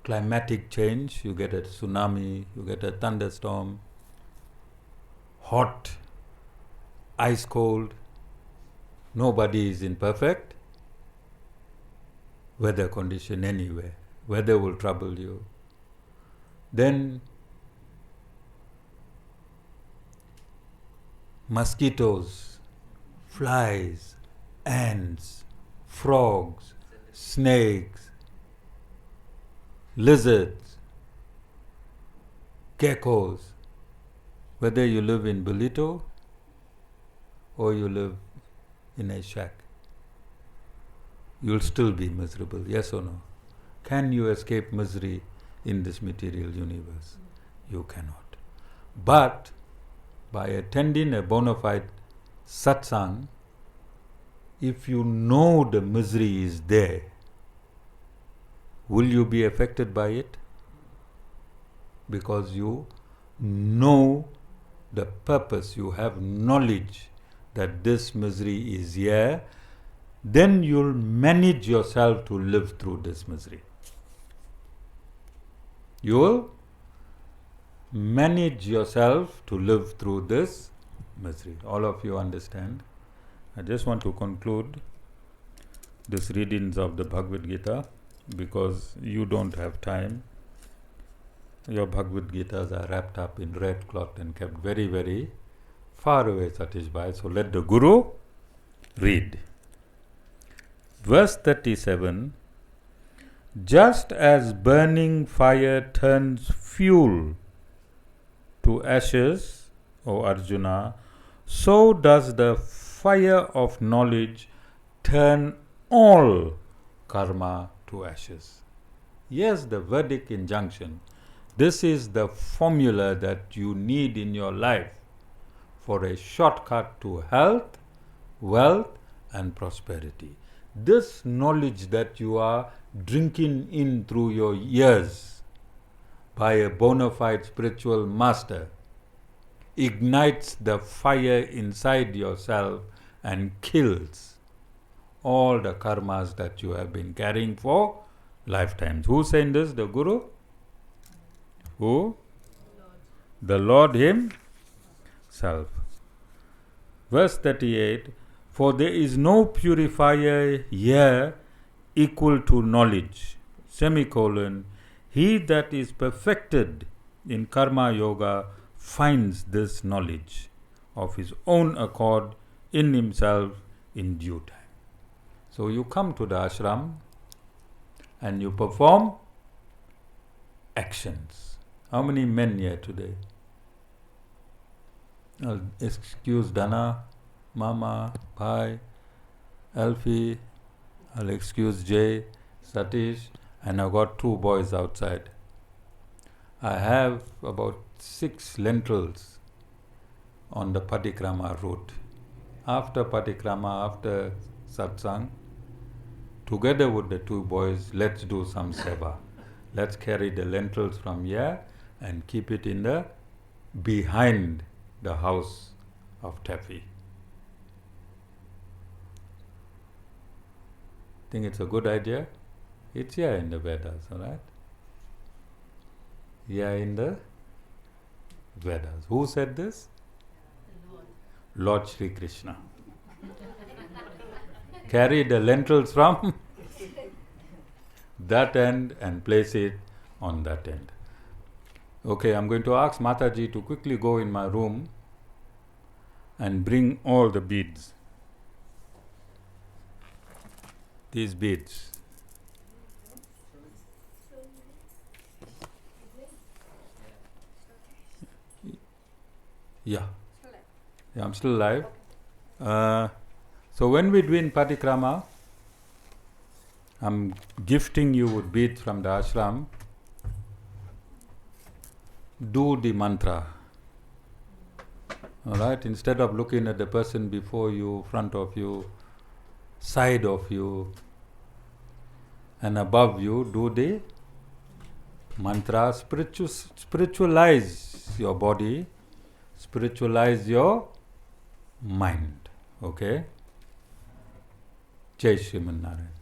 S1: climatic change. You get a tsunami, you get a thunderstorm, hot, ice cold. Nobody is in perfect weather condition anywhere. Weather will trouble you. Then mosquitoes, flies, ants, frogs, snakes, lizards, geckos. Whether you live in Bolito or you live in a shack, you'll still be miserable, yes or no? Can you escape misery in this material universe? You cannot. But by attending a bona fide satsang, if you know the misery is there, will you be affected by it? Because you know the purpose, you have knowledge that this misery is here, then you'll manage yourself to live through this misery. You will manage yourself to live through this misery. All of you understand? I just want to conclude this readings of the Bhagavad Gita because you don't have time. Your Bhagavad Gitas are wrapped up in red cloth and kept very, very far away, Satish Bhai. So let the Guru read. Verse 37. Just as burning fire turns fuel to ashes, O Arjuna, so does the fire of knowledge turn all karma to ashes. Yes, the Vedic injunction. This is the formula that you need in your life for a shortcut to health, wealth, and prosperity. This knowledge that you are drinking in through your ears by a bona fide spiritual master ignites the fire inside yourself and kills all the karmas that you have been carrying for lifetimes. Who saying this? The Guru? Who? The Lord Himself. Verse 38. For there is no purifier here equal to knowledge. Semicolon. He that is perfected in karma yoga finds this knowledge of his own accord in himself in due time. So you come to the ashram and you perform actions. How many men here today? Excuse Dana, Mama, Bhai, Alfie, I'll excuse Jay, Satish, and I've got 2 boys outside. I have about 6 lentils on the Padikrama route. After Padikrama, after satsang, together with the 2 boys, let's do some seva. Let's carry the lentils from here and keep it in the behind the house of Taffy. Think it's a good idea? It's here in the Vedas, alright? Here in the Vedas. Who said this? Lord Shri Krishna. Carry the lentils from that end and place it on that end. Okay, I'm going to ask Mataji to quickly go in my room and bring all the beads. These beads. Yeah. I'm still alive. So when we do in Padikrama, I'm gifting you with beads from the ashram. Do the mantra. Alright? Instead of looking at the person before you, front of you, side of you, and above you, do the mantra. Spiritualize your body, spiritualize your mind. Okay? Jai Shriman Narayan.